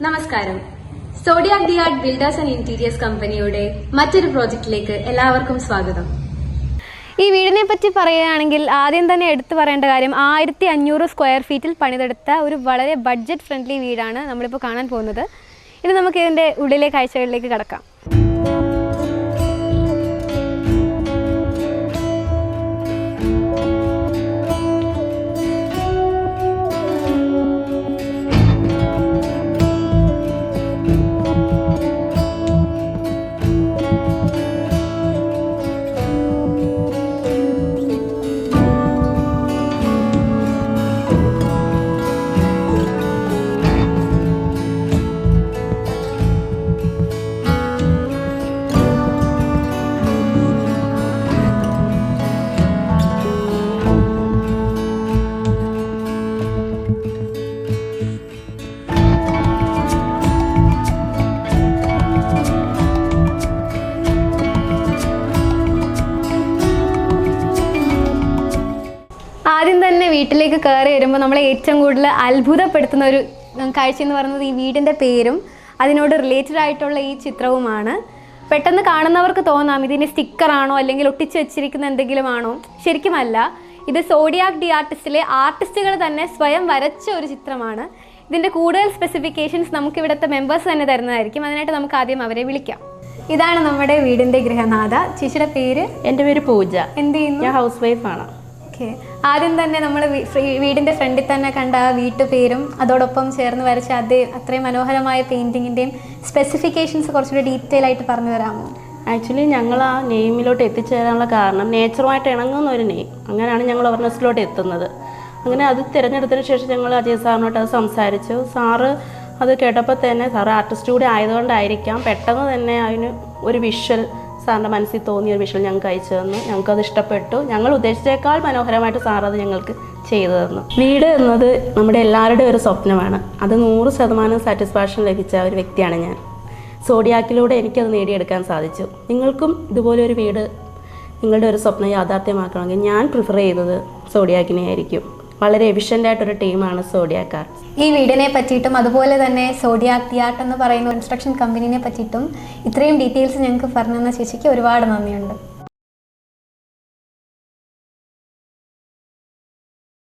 നമസ്കാരം. Zodiac the art builders and interiors കമ്പനിയുടെ മറ്റൊരു പ്രോജക്റ്റിലേക്ക് എല്ലാവർക്കും സ്വാഗതം. ഈ വീടിനെ പറ്റി പറയുകയാണെങ്കിൽ ആദ്യം തന്നെ എടുത്തു പറയേണ്ട കാര്യം 1500 സ്ക്വയർ ഫീറ്റിൽ പണിതെടുത്ത ഒരു വളരെ ബഡ്ജറ്റ് ഫ്രണ്ട്ലി വീടാണ് നമ്മളിപ്പോൾ കാണാൻ പോകുന്നത്. ഇനി നമുക്ക് ഇതിൻ്റെ ഉള്ളിലെ കാഴ്ചകളിലേക്ക് കടക്കാം. ആദ്യം തന്നെ വീട്ടിലേക്ക് കയറി വരുമ്പോൾ നമ്മളെ ഏറ്റവും കൂടുതൽ അത്ഭുതപ്പെടുത്തുന്ന ഒരു കാഴ്ച എന്ന് പറയുന്നത് ഈ വീടിൻ്റെ പേരും അതിനോട് റിലേറ്റഡ് ആയിട്ടുള്ള ഈ ചിത്രവുമാണ്. പെട്ടെന്ന് കാണുന്നവർക്ക് തോന്നാം ഇതിൻ്റെ സ്റ്റിക്കറാണോ അല്ലെങ്കിൽ ഒട്ടിച്ച് വെച്ചിരിക്കുന്ന എന്തെങ്കിലും ആണോ. ശരിക്കുമല്ല, ഇത് സോഡിയാക് ദി ആർട്ടിസ്റ്റിലെ ആർട്ടിസ്റ്റുകൾ തന്നെ സ്വയം വരച്ച ഒരു ചിത്രമാണ്. ഇതിൻ്റെ കൂടുതൽ സ്പെസിഫിക്കേഷൻസ് നമുക്ക് ഇവിടുത്തെ മെമ്പേഴ്സ് തന്നെ തരുന്നതായിരിക്കും. അതിനായിട്ട് നമുക്ക് ആദ്യം അവരെ വിളിക്കാം. ഇതാണ് നമ്മുടെ വീടിൻ്റെ ഗൃഹനാഥ. ചേച്ചിയുടെ പേര്? എൻ്റെ പേര് പൂജ. എന്ത് ചെയ്യുന്നു? ഞാൻ ഹൗസ് വൈഫാണ്. ആദ്യം തന്നെ നമ്മൾ വീടിൻ്റെ ഫ്രണ്ടിൽ തന്നെ കണ്ട വീട്ടുപേരും അതോടൊപ്പം ചേർന്ന് വരച്ച അത്രയും മനോഹരമായ പെയിൻറ്റിങ്ങിൻ്റെയും സ്പെസിഫിക്കേഷൻസ് കുറച്ചുകൂടി ഡീറ്റെയിൽ ആയിട്ട് പറഞ്ഞു തരാമോ? ആക്ച്വലി ഞങ്ങൾ ആ നെയിമിലോട്ട് എത്തിച്ചേരാനുള്ള കാരണം നേച്ചറുമായിട്ട് ഇണങ്ങുന്ന ഒരു നെയിം. അങ്ങനെയാണ് ഞങ്ങൾ അവർനെസ്സിലോട്ട് എത്തുന്നത്. അങ്ങനെ അത് തിരഞ്ഞെടുത്തതിന് ശേഷം ഞങ്ങൾ അജയ് സാറിനോട്ട് അത് സംസാരിച്ചു. സാറ് അത് കേട്ടപ്പോൾ തന്നെ സാറ് ആർട്ടിസ്റ്റ് കൂടി ആയതുകൊണ്ടായിരിക്കാം പെട്ടെന്ന് തന്നെ അതിന് ഒരു വിഷ്വൽ സാറിൻ്റെ മനസ്സിൽ തോന്നിയ ഒരു വിഷ്വൽ ഞങ്ങൾക്ക് അയച്ചു തന്നു. ഞങ്ങൾക്കത് ഇഷ്ടപ്പെട്ടു. ഞങ്ങൾ ഉദ്ദേശിച്ചേക്കാൾ മനോഹരമായിട്ട് സാർ അത് ഞങ്ങൾക്ക് ചെയ്തു തന്നു. വീട് എന്നത് നമ്മുടെ എല്ലാവരുടെയും ഒരു സ്വപ്നമാണ്. അത് 100% സാറ്റിസ്ഫാക്ഷൻ ലഭിച്ച ഒരു വ്യക്തിയാണ് ഞാൻ. സോഡിയാക്കിലൂടെ എനിക്കത് നേടിയെടുക്കാൻ സാധിച്ചു. നിങ്ങൾക്കും ഇതുപോലെ ഒരു വീട് നിങ്ങളുടെ ഒരു സ്വപ്നം യാഥാർത്ഥ്യമാക്കണമെങ്കിൽ ഞാൻ പ്രിഫർ ചെയ്തത് സോഡിയാക്കിനെ ആയിരിക്കും. വളരെ എഫിഷ്യൻ്റായിട്ടൊരു ടീമാണ് സോഡിയാക് ആർട്ട്. ഈ വീടിനെ പറ്റിയിട്ടും അതുപോലെ തന്നെ സോഡിയാക് ദി ആർട്ട് എന്ന് പറയുന്ന കൺസ്ട്രക്ഷൻ കമ്പനിനെ പറ്റിയിട്ടും ഇത്രയും ഡീറ്റെയിൽസ് ഞങ്ങൾക്ക് പറഞ്ഞു തന്ന ചേച്ചിക്ക് ഒരുപാട് നന്ദിയുണ്ട്.